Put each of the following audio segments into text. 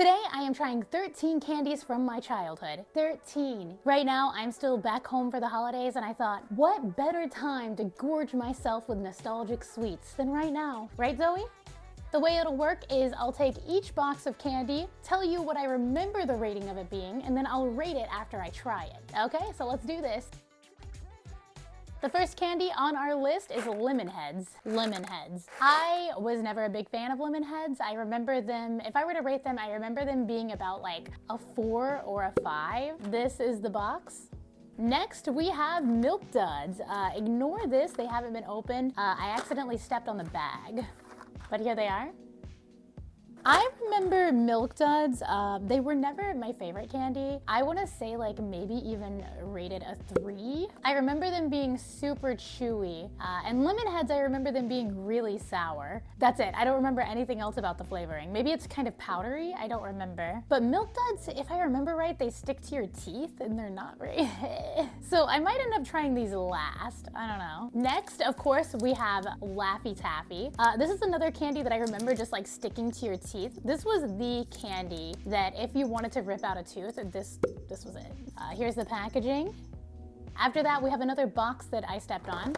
Today I am trying 13 candies from my childhood. 13. Right now I'm still back home for the holidays and I thought, what better time to gorge myself with nostalgic sweets than right now, right Zoe? The way it'll work is I'll take each box of candy, tell you what I remember the rating of it being, and then I'll rate it after I try it. Okay, so let's do this. The first candy on our list is Lemon Heads. Lemon Heads. I was never a big fan of Lemon Heads. I remember them, if I were to rate them, I remember them being about like a 4 or a 5. This is the box. Next, we have Milk Duds. Ignore this, they haven't been opened. I accidentally stepped on the bag, but here they are. I remember Milk Duds, they were never my favorite candy. I want to say like maybe even rated a 3. I remember them being super chewy, and Lemon Heads, I remember them being really sour. That's it, I don't remember anything else about the flavoring. Maybe it's kind of powdery, I don't remember. But Milk Duds, if I remember right, they stick to your teeth and they're not very so I might end up trying these last, I don't know. Next, of course, we have Laffy Taffy. This is another candy that I remember just like sticking to your teeth. This was the candy that if you wanted to rip out a tooth, this was it. Here's the packaging. After that, we have another box that I stepped on.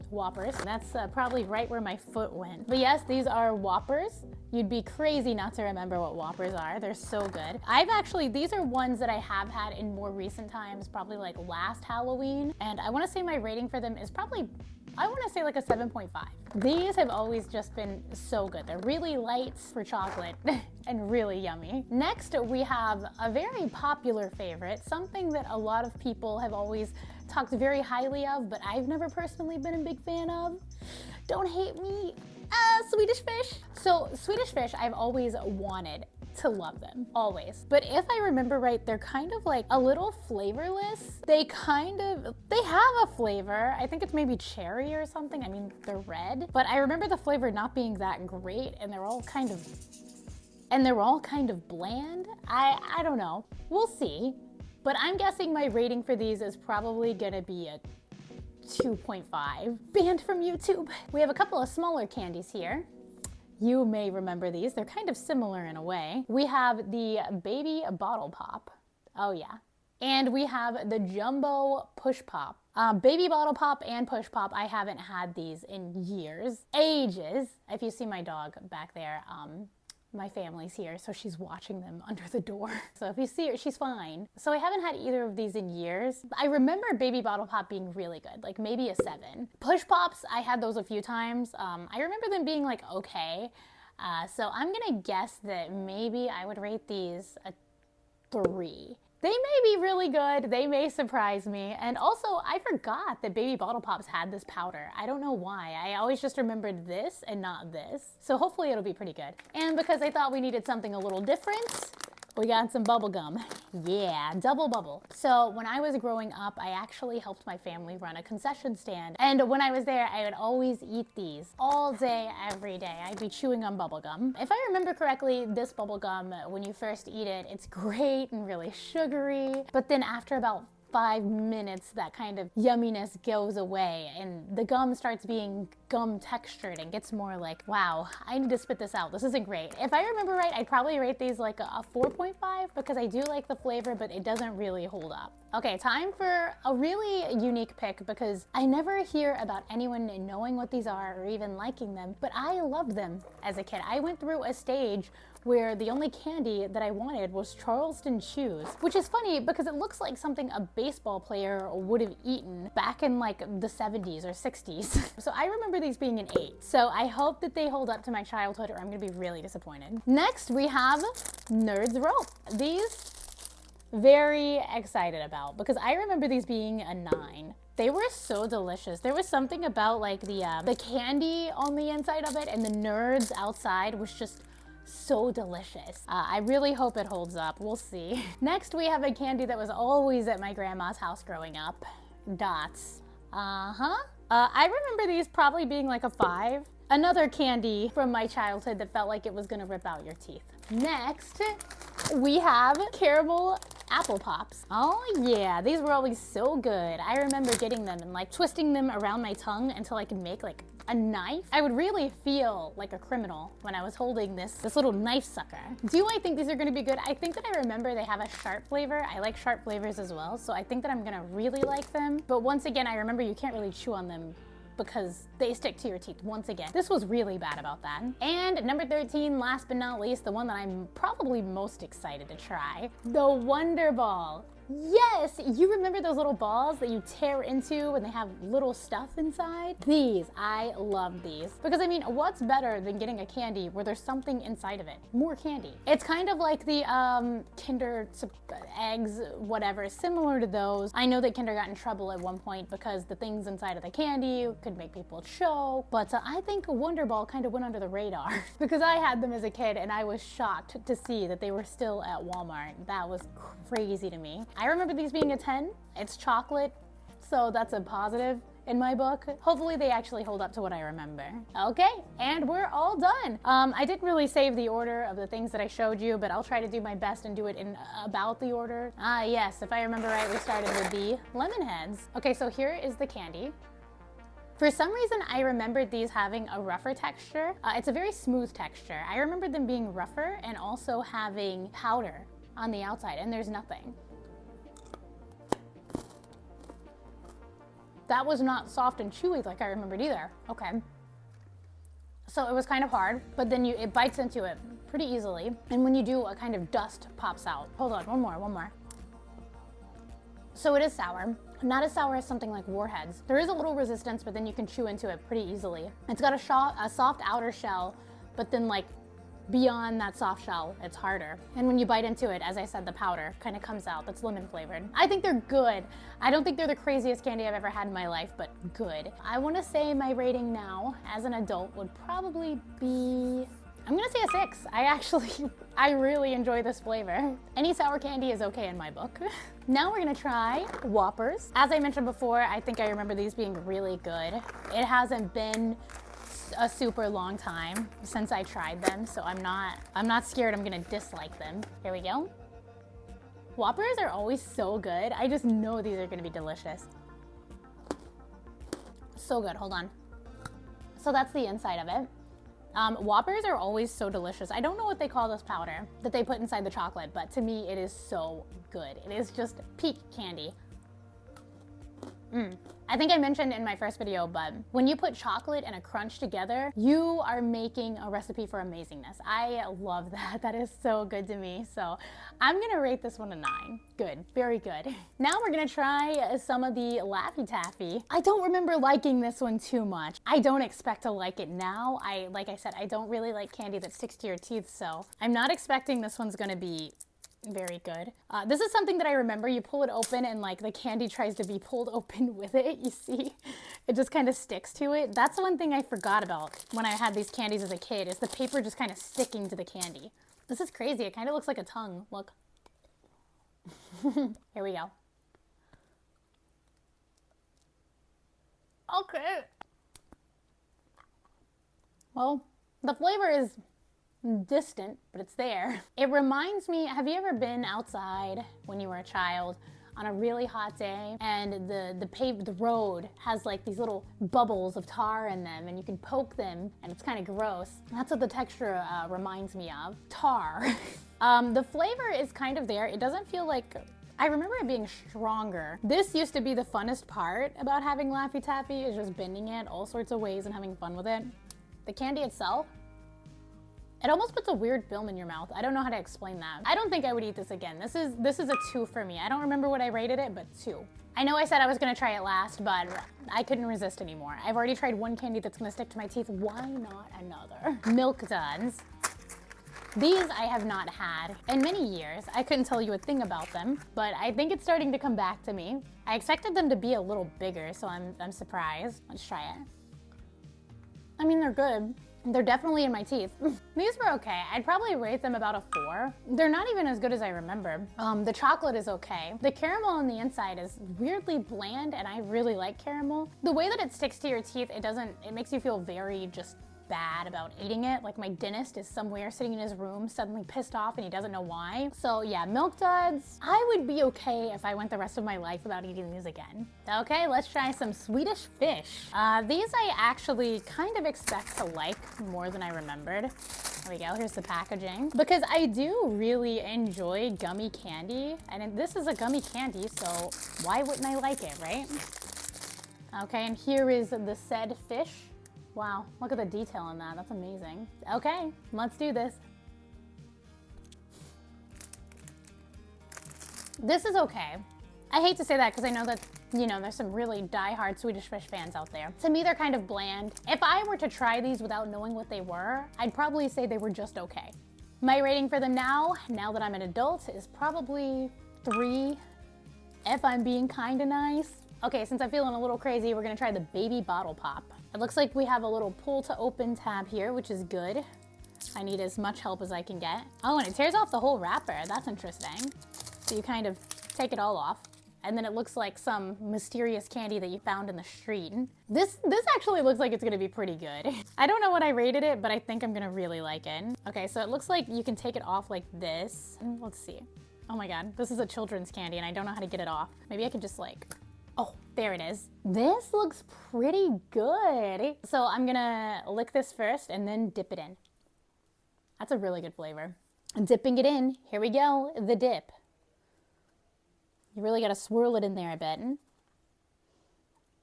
Whoppers. That's probably right where my foot went. But yes, these are Whoppers. You'd be crazy not to remember what Whoppers are. They're so good. These are ones that I have had in more recent times, probably like last Halloween. And I want to say my rating for them is probably, I want to say like a 7.5. These have always just been so good. They're really light for chocolate and really yummy. Next, we have a very popular favorite, something that a lot of people have always talked very highly of, but I've never personally been a big fan of. Don't hate me. Swedish Fish. So Swedish Fish, I've always wanted to love them, always. But if I remember right, they're kind of like a little flavorless. They have a flavor. I think it's maybe cherry or something. I mean, they're red, but I remember the flavor not being that great, and they're all kind of bland. I don't know. We'll see. But I'm guessing my rating for these is probably gonna be a 2.5. Banned from YouTube. We have a couple of smaller candies here. You may remember these. They're kind of similar in a way. We have the Baby Bottle Pop. Oh yeah. And we have the Jumbo Push Pop. Baby Bottle Pop and Push Pop, I haven't had these in years. Ages. If you see my dog back there, my family's here, so she's watching them under the door. So if you see her, she's fine. So I haven't had either of these in years. I remember Baby Bottle Pop being really good, like maybe a 7. Push Pops, I had those a few times. I remember them being like okay. So I'm gonna guess that maybe I would rate these a 3. They may be really good, they may surprise me, and also I forgot that Baby Bottle Pops had this powder. I don't know why, I always just remembered this and not this. So hopefully it'll be pretty good. And because I thought we needed something a little different, we got some bubble gum. Yeah, double bubble. So when I was growing up, I actually helped my family run a concession stand. And when I was there, I would always eat these all day, every day. I'd be chewing on bubble gum. If I remember correctly, this bubble gum, when you first eat it, it's great and really sugary. But then after about 5 minutes, that kind of yumminess goes away and the gum starts being gum textured and gets more like, wow, I need to spit this out. This isn't great. If I remember right, I'd probably rate these like a 4.5 because I do like the flavor, but it doesn't really hold up. Okay, time for a really unique pick because I never hear about anyone knowing what these are or even liking them, but I loved them as a kid. I went through a stage where the only candy that I wanted was Charleston Chews, which is funny because it looks like something a baseball player would have eaten back in like the 70s or 60s. So I remember these being an 8. So I hope that they hold up to my childhood or I'm gonna be really disappointed. Next, we have Nerds Rope. These, very excited about because I remember these being a 9. They were so delicious. There was something about like the candy on the inside of it and the nerds outside was just so delicious. I really hope it holds up. We'll see. Next, we have a candy that was always at my grandma's house growing up. Dots. I remember these probably being like a 5. Another candy from my childhood that felt like it was gonna rip out your teeth. Next, we have caramel apple pops. Oh yeah, these were always so good. I remember getting them and like twisting them around my tongue until I could make like a knife. I would really feel like a criminal when I was holding this little knife sucker. Do I think these are gonna be good? I think that I remember they have a sharp flavor. I like sharp flavors as well, so I think that I'm gonna really like them. But once again, I remember you can't really chew on them because they stick to your teeth once again. This was really bad about that. And number 13, last but not least, the one that I'm probably most excited to try, the Wonder Ball. Yes, you remember those little balls that you tear into and they have little stuff inside? These, I love these. Because I mean, what's better than getting a candy where there's something inside of it? More candy. It's kind of like the Kinder eggs, whatever, similar to those. I know that Kinder got in trouble at one point because the things inside of the candy could make people choke, but I think Wonder Ball kind of went under the radar because I had them as a kid and I was shocked to see that they were still at Walmart. That was crazy to me. I remember these being a 10. It's chocolate, so that's a positive in my book. Hopefully they actually hold up to what I remember. Okay, and we're all done. I didn't really save the order of the things that I showed you, but I'll try to do my best and do it in about the order. Yes, if I remember right, we started with the lemon heads. Okay, so here is the candy. For some reason, I remembered these having a rougher texture. It's a very smooth texture. I remember them being rougher and also having powder on the outside, and there's nothing. That was not soft and chewy like I remembered either. Okay. So it was kind of hard, but then it bites into it pretty easily. And when you do, a kind of dust pops out. Hold on, one more. So it is sour. Not as sour as something like Warheads. There is a little resistance, but then you can chew into it pretty easily. It's got a soft outer shell, but then like beyond that soft shell, it's harder. And when you bite into it, as I said, the powder kind of comes out. That's lemon flavored. I think they're good. I don't think they're the craziest candy I've ever had in my life, but good. I want to say my rating now as an adult would probably be, I'm gonna say a 6. I really enjoy this flavor. Any sour candy is okay in my book. Now we're gonna try Whoppers. As I mentioned before, I think I remember these being really good. It hasn't been a super long time since I tried them, so I'm not scared I'm gonna dislike them. Here we go. Whoppers are always so good. I just know these are gonna be delicious. So good, hold on. So that's the inside of it. Whoppers are always so delicious. I don't know what they call this powder that they put inside the chocolate, but to me it is so good. It is just peak candy. I think I mentioned in my first video, but when you put chocolate and a crunch together, you are making a recipe for amazingness. I love that. That is so good to me. So I'm gonna rate this one a 9. Good, very good. Now we're gonna try some of the Laffy Taffy. I don't remember liking this one too much. I don't expect to like it now. Like I said, I don't really like candy that sticks to your teeth, so I'm not expecting this one's gonna be very good. This is something that I remember. You pull it open and like the candy tries to be pulled open with it. You see, it just kind of sticks to it. That's one thing I forgot about when I had these candies as a kid, is the paper just kind of sticking to the candy. This is crazy. It kind of looks like a tongue. Look. Here we go. Okay. Well, the flavor is distant, but it's there. It reminds me, have you ever been outside when you were a child on a really hot day and the road has like these little bubbles of tar in them and you can poke them and it's kind of gross? That's what the texture reminds me of. Tar. The flavor is kind of there. It doesn't feel like, I remember it being stronger. This used to be the funnest part about having Laffy Taffy, is just bending it all sorts of ways and having fun with it. The candy itself, it almost puts a weird film in your mouth. I don't know how to explain that. I don't think I would eat this again. This is a 2 for me. I don't remember what I rated it, but 2. I know I said I was gonna try it last, but I couldn't resist anymore. I've already tried one candy that's gonna stick to my teeth. Why not another? Milk Duds. These I have not had in many years. I couldn't tell you a thing about them, but I think it's starting to come back to me. I expected them to be a little bigger, so I'm surprised. Let's try it. I mean, they're good. They're definitely in my teeth. These were okay. I'd probably rate them about a 4. They're not even as good as I remember. The chocolate is okay. The caramel on the inside is weirdly bland, and I really like caramel. The way that it sticks to your teeth, it makes you feel very just bad about eating it. Like my dentist is somewhere sitting in his room suddenly pissed off and he doesn't know why. So yeah, Milk Duds, I would be okay if I went the rest of my life without eating these again. Okay, let's try some Swedish Fish. These I actually kind of expect to like more than I remembered. There we go, here's the packaging. Because I do really enjoy gummy candy, and this is a gummy candy, so why wouldn't I like it, right? Okay, and here is the said fish. Wow, look at the detail in that, that's amazing. Okay, let's do this. This is okay. I hate to say that because I know that, you know, there's some really die-hard Swedish Fish fans out there. To me, they're kind of bland. If I were to try these without knowing what they were, I'd probably say they were just okay. My rating for them now that I'm an adult, is probably 3, if I'm being kinda nice. Okay, since I'm feeling a little crazy, we're gonna try the Baby Bottle Pop. It looks like we have a little pull to open tab here, which is good. I need as much help as I can get. Oh, and it tears off the whole wrapper. That's interesting. So you kind of take it all off. And then it looks like some mysterious candy that you found in the street. This actually looks like it's gonna be pretty good. I don't know what I rated it, but I think I'm gonna really like it. Okay, so it looks like you can take it off like this. Let's see. Oh my God, this is a children's candy and I don't know how to get it off. Maybe I could just like, oh, there it is. This looks pretty good. So I'm gonna lick this first and then dip it in. That's a really good flavor. Dipping it in, here we go, the dip. You really gotta swirl it in there a bit.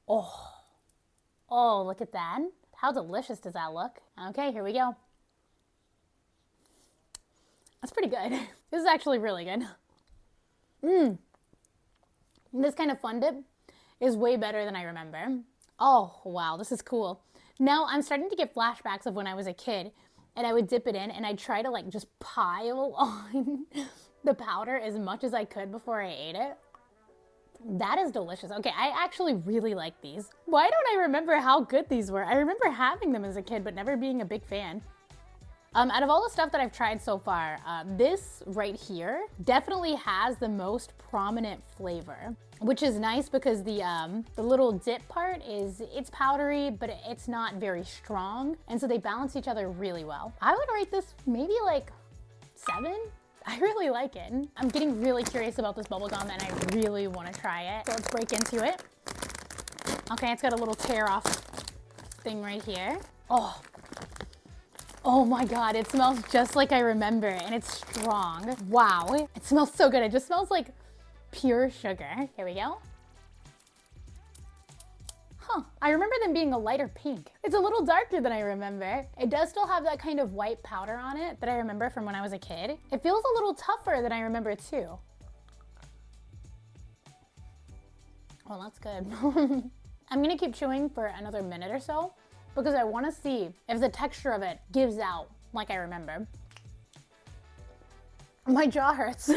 Oh, look at that. How delicious does that look? Okay, here we go. That's pretty good. This is actually really good. This kind of fun dip is way better than I remember. Oh, wow, this is cool. Now I'm starting to get flashbacks of when I was a kid and I would dip it in and I'd try to like just pile on the powder as much as I could before I ate it. That is delicious. Okay, I actually really like these. Why don't I remember how good these were? I remember having them as a kid, but never being a big fan. Out of all the stuff that I've tried so far, this right here definitely has the most prominent flavor, which is nice because the little dip part it's powdery, but it's not very strong. And so they balance each other really well. I would rate this maybe like 7. I really like it. I'm getting really curious about this bubblegum and I really want to try it. So let's break into it. Okay, it's got a little tear off thing right here. Oh my God, it smells just like I remember and it's strong. Wow, it smells so good. It just smells like pure sugar. Here we go. Huh, I remember them being a lighter pink. It's a little darker than I remember. It does still have that kind of white powder on it that I remember from when I was a kid. It feels a little tougher than I remember too. Well, that's good. I'm gonna keep chewing for another minute or so because I wanna see if the texture of it gives out like I remember. My jaw hurts.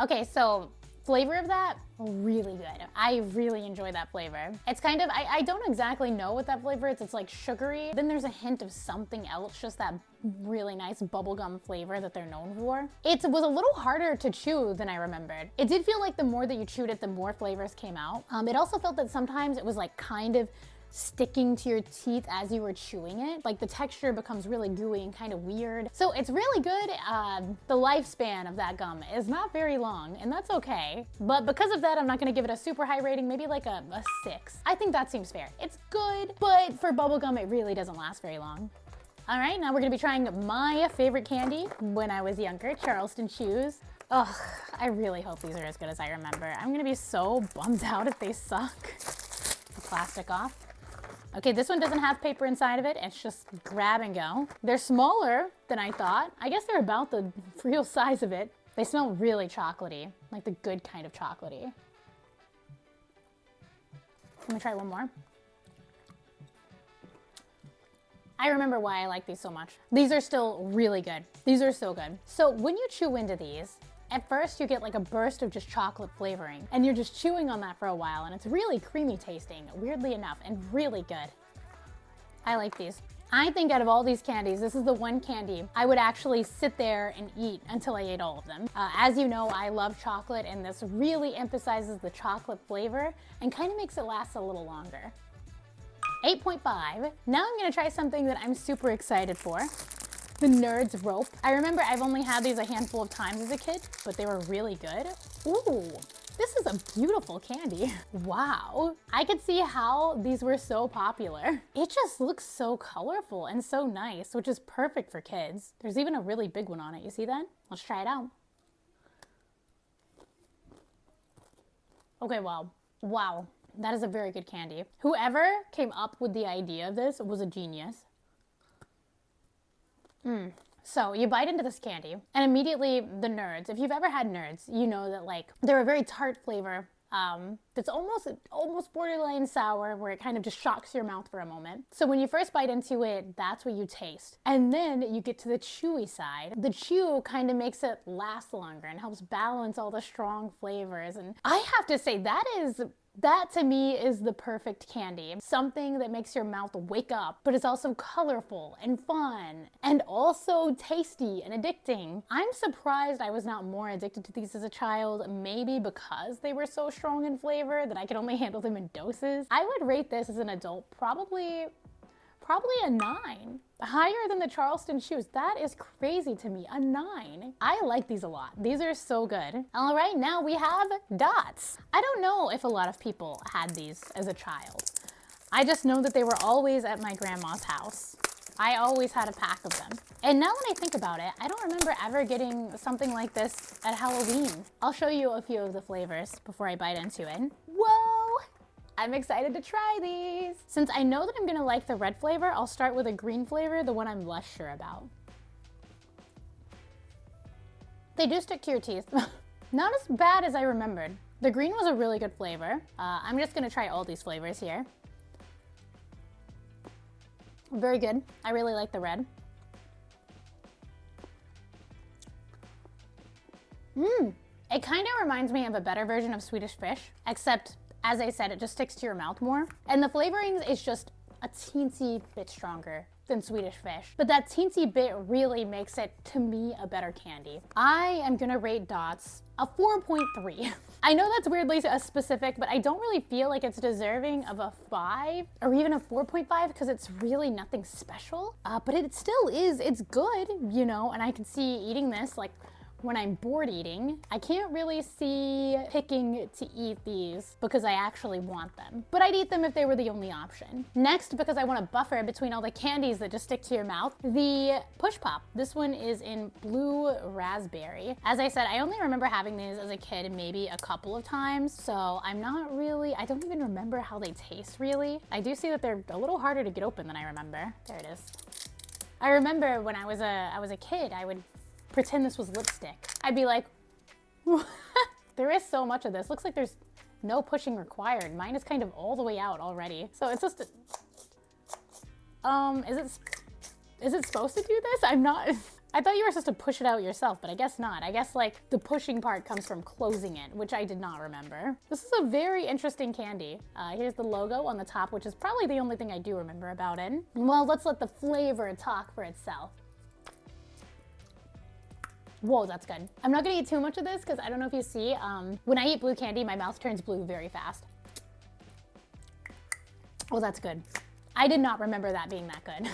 Okay, so flavor of that, really good. I really enjoy that flavor. It's kind of, I don't exactly know what that flavor is. It's like sugary. Then there's a hint of something else, just that really nice bubblegum flavor that they're known for. It was a little harder to chew than I remembered. It did feel like the more that you chewed it, the more flavors came out. It also felt that sometimes it was like kind of sticking to your teeth as you were chewing it. Like the texture becomes really gooey and kind of weird. So it's really good. The lifespan of that gum is not very long and that's okay. But because of that, I'm not gonna give it a super high rating, maybe like a 6. I think that seems fair. It's good, but for bubblegum, it really doesn't last very long. All right, now we're gonna be trying my favorite candy when I was younger, Charleston Chews. Ugh, I really hope these are as good as I remember. I'm gonna be so bummed out if they suck. The plastic off. Okay, this one doesn't have paper inside of it. It's just grab and go. They're smaller than I thought. I guess they're about the real size of it. They smell really chocolatey, like the good kind of chocolatey. Let me try one more. I remember why I like these so much. These are still really good. These are so good. So when you chew into these, at first you get like a burst of just chocolate flavoring and you're just chewing on that for a while and it's really creamy tasting, weirdly enough, and really good. I like these. I think out of all these candies, this is the one candy I would actually sit there and eat until I ate all of them. As you know, I love chocolate and this really emphasizes the chocolate flavor and kind of makes it last a little longer. 8.5. Now I'm gonna try something that I'm super excited for. The Nerds Rope. I remember I've only had these a handful of times as a kid, but they were really good. Ooh, this is a beautiful candy. Wow. I could see how these were so popular. It just looks so colorful and so nice, which is perfect for kids. There's even a really big one on it. You see that? Let's try it out. Okay, wow. Wow. That is a very good candy. Whoever came up with the idea of this was a genius. So you bite into this candy and immediately the Nerds, if you've ever had Nerds, you know that like they're a very tart flavor that's almost borderline sour, where it kind of just shocks your mouth for a moment. So when you first bite into it, that's what you taste. And then you get to the chewy side. The chew kind of makes it last longer and helps balance all the strong flavors. And I have to say that to me is the perfect candy. Something that makes your mouth wake up, but it's also colorful and fun and also tasty and addicting. I'm surprised I was not more addicted to these as a child, maybe because they were so strong in flavor that I could only handle them in doses. I would rate this as an adult probably a 9. Higher than the Charleston Chews. That is crazy to me, a 9. I like these a lot. These are so good. All right, now we have dots. I don't know if a lot of people had these as a child. I just know that they were always at my grandma's house. I always had a pack of them. And now when I think about it, I don't remember ever getting something like this at Halloween. I'll show you a few of the flavors before I bite into it. Whoa! I'm excited to try these. Since I know that I'm gonna like the red flavor, I'll start with a green flavor, the one I'm less sure about. They do stick to your teeth. Not as bad as I remembered. The green was a really good flavor. I'm just gonna try all these flavors here. Very good. I really like the red. It kind of reminds me of a better version of Swedish Fish, except as I said, it just sticks to your mouth more. And the flavoring is just a teensy bit stronger than Swedish Fish. But that teensy bit really makes it, to me, a better candy. I am gonna rate Dots a 4.3. I know that's weirdly a specific, but I don't really feel like it's deserving of a 5 or even a 4.5 because it's really nothing special. But it still is, it's good, you know, and I can see eating this like when I'm bored eating. I can't really see picking to eat these because I actually want them. But I'd eat them if they were the only option. Next, because I want a buffer between all the candies that just stick to your mouth, the Push Pop. This one is in blue raspberry. As I said, I only remember having these as a kid maybe a couple of times, so I don't even remember how they taste really. I do see that they're a little harder to get open than I remember. There it is. I remember when I was a kid, I would pretend this was lipstick. I'd be like, there is so much of this. Looks like there's no pushing required. Mine is kind of all the way out already. So it's just, is it supposed to do this? I thought you were supposed to push it out yourself, but I guess not. I guess like the pushing part comes from closing it, which I did not remember. This is a very interesting candy. Here's the logo on the top, which is probably the only thing I do remember about it. Well, let's let the flavor talk for itself. Whoa, that's good. I'm not gonna eat too much of this because I don't know if you see, when I eat blue candy, my mouth turns blue very fast. Oh, that's good. I did not remember that being that good.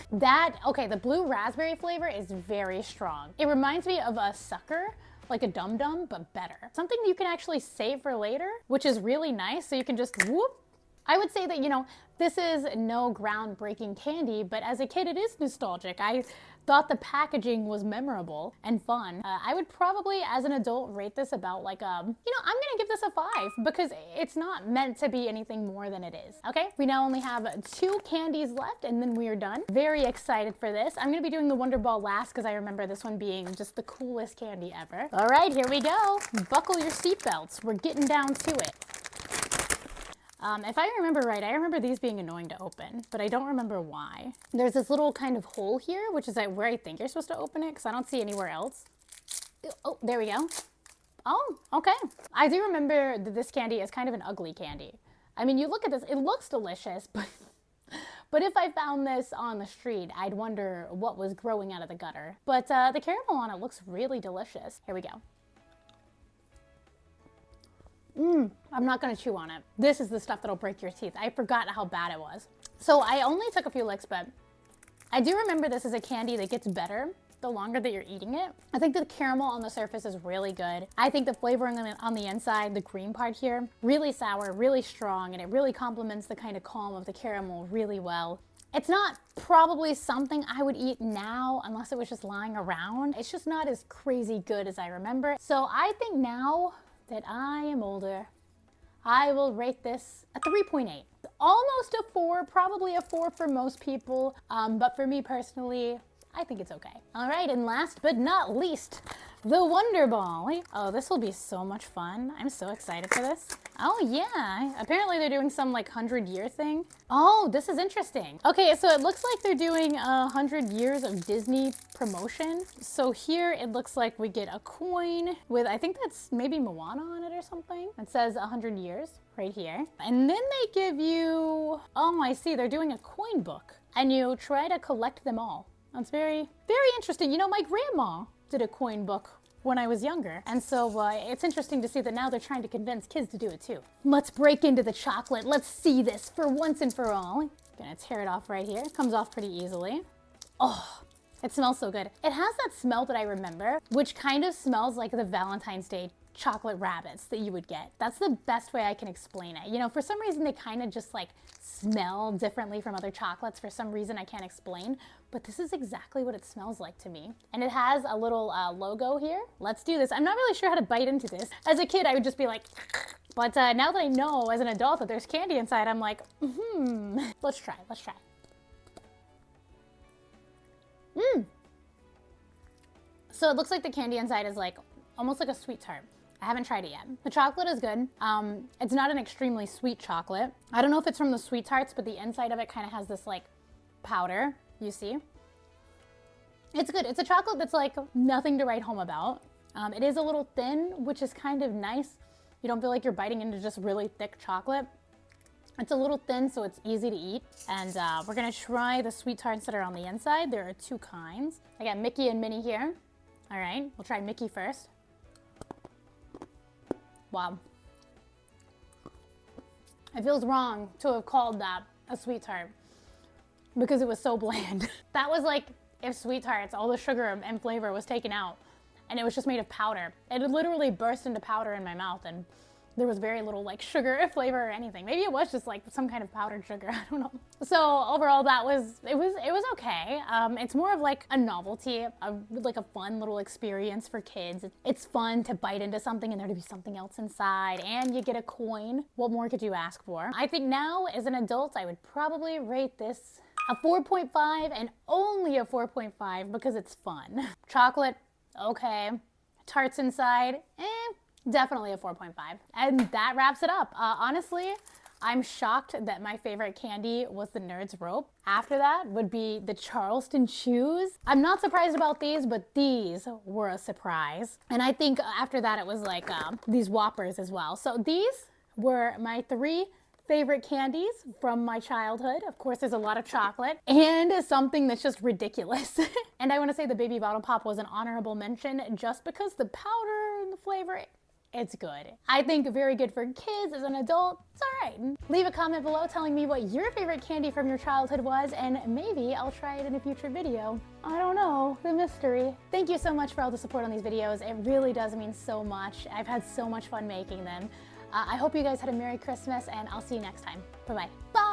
Okay, the blue raspberry flavor is very strong. It reminds me of a sucker, like a Dum Dum, but better. Something you can actually save for later, which is really nice, so you can just whoop. I would say that, you know, this is no groundbreaking candy, but as a kid, it is nostalgic. I thought the packaging was memorable and fun. I would probably, as an adult, rate this about like, you know, I'm gonna give this a 5 because it's not meant to be anything more than it is. Okay, we now only have 2 candies left and then we are done. Very excited for this. I'm gonna be doing the Wonder Ball last because I remember this one being just the coolest candy ever. All right, here we go. Buckle your seatbelts. We're getting down to it. If I remember right, I remember these being annoying to open, but I don't remember why. There's this little kind of hole here, which is where I think you're supposed to open it because I don't see anywhere else. Oh, there we go. Oh, okay. I do remember that this candy is kind of an ugly candy. I mean, you look at this, it looks delicious, but if I found this on the street, I'd wonder what was growing out of the gutter. But the caramel on it looks really delicious. Here we go. I'm not gonna chew on it. This is the stuff that'll break your teeth. I forgot how bad it was. So I only took a few licks, but I do remember this is a candy that gets better the longer that you're eating it. I think the caramel on the surface is really good. I think the flavoring on the inside, the green part here, really sour, really strong, and it really complements the kind of calm of the caramel really well. It's not probably something I would eat now unless it was just lying around. It's just not as crazy good as I remember. So I think now that I am older, I will rate this a 3.8. Almost a 4, probably a 4 for most people, but for me personally, I think it's okay. All right, and last but not least, the Wonder Ball. Oh, this will be so much fun. I'm so excited for this. Oh yeah, apparently they're doing some like 100-year thing. Oh, this is interesting. Okay, so it looks like they're doing 100 years of Disney promotion. So here it looks like we get a coin with, I think that's maybe Moana on it or something. It says 100 years right here. And then they give you, oh, I see, they're doing a coin book. And you try to collect them all. That's very, very interesting. You know, my grandma did a coin book when I was younger. And so it's interesting to see that now they're trying to convince kids to do it too. Let's break into the chocolate. Let's see this for once and for all. Gonna tear it off right here. It comes off pretty easily. Oh, it smells so good. It has that smell that I remember, which kind of smells like the Valentine's Day chocolate rabbits that you would get. That's the best way I can explain it. You know, for some reason they kind of just like smell differently from other chocolates for some reason I can't explain, but this is exactly what it smells like to me. And it has a little logo here. Let's do this. I'm not really sure how to bite into this. As a kid, I would just be like, but now that I know as an adult that there's candy inside, I'm like, let's try, let's try. So it looks like the candy inside is like, almost like a sweet tart. I haven't tried it yet. The chocolate is good. It's not an extremely sweet chocolate. I don't know if it's from the sweet tarts, but the inside of it kind of has this like powder, you see? It's good. It's a chocolate that's like nothing to write home about. It is a little thin, which is kind of nice. You don't feel like you're biting into just really thick chocolate. It's a little thin, so it's easy to eat. And we're gonna try the sweet tarts that are on the inside. There are 2 kinds. I got Mickey and Minnie here. All right, we'll try Mickey first. Wow. It feels wrong to have called that a sweet tart because it was so bland. That was like if sweet tarts, all the sugar and flavor was taken out and it was just made of powder. It literally burst into powder in my mouth and there was very little like sugar or flavor or anything. Maybe it was just like some kind of powdered sugar, I don't know. So overall it was okay. It's more of like a novelty, like a fun little experience for kids. It's fun to bite into something and there to be something else inside and you get a coin. What more could you ask for? I think now as an adult, I would probably rate this a 4.5 and only a 4.5 because it's fun. Chocolate, okay. Tarts inside, definitely a 4.5. And that wraps it up. Honestly, I'm shocked that my favorite candy was the Nerds Rope. After that would be the Charleston Chews. I'm not surprised about these, but these were a surprise. And I think after that it was like these Whoppers as well. So these were my 3 favorite candies from my childhood. Of course, there's a lot of chocolate and something that's just ridiculous. And I want to say the Baby Bottle Pop was an honorable mention just because the powder and the flavor, it's good. I think very good for kids. As an adult, it's all right. Leave a comment below telling me what your favorite candy from your childhood was, and maybe I'll try it in a future video. I don't know, the mystery. Thank you so much for all the support on these videos. It really does mean so much. I've had so much fun making them. I hope you guys had a Merry Christmas, and I'll see you next time. Bye-bye. Bye!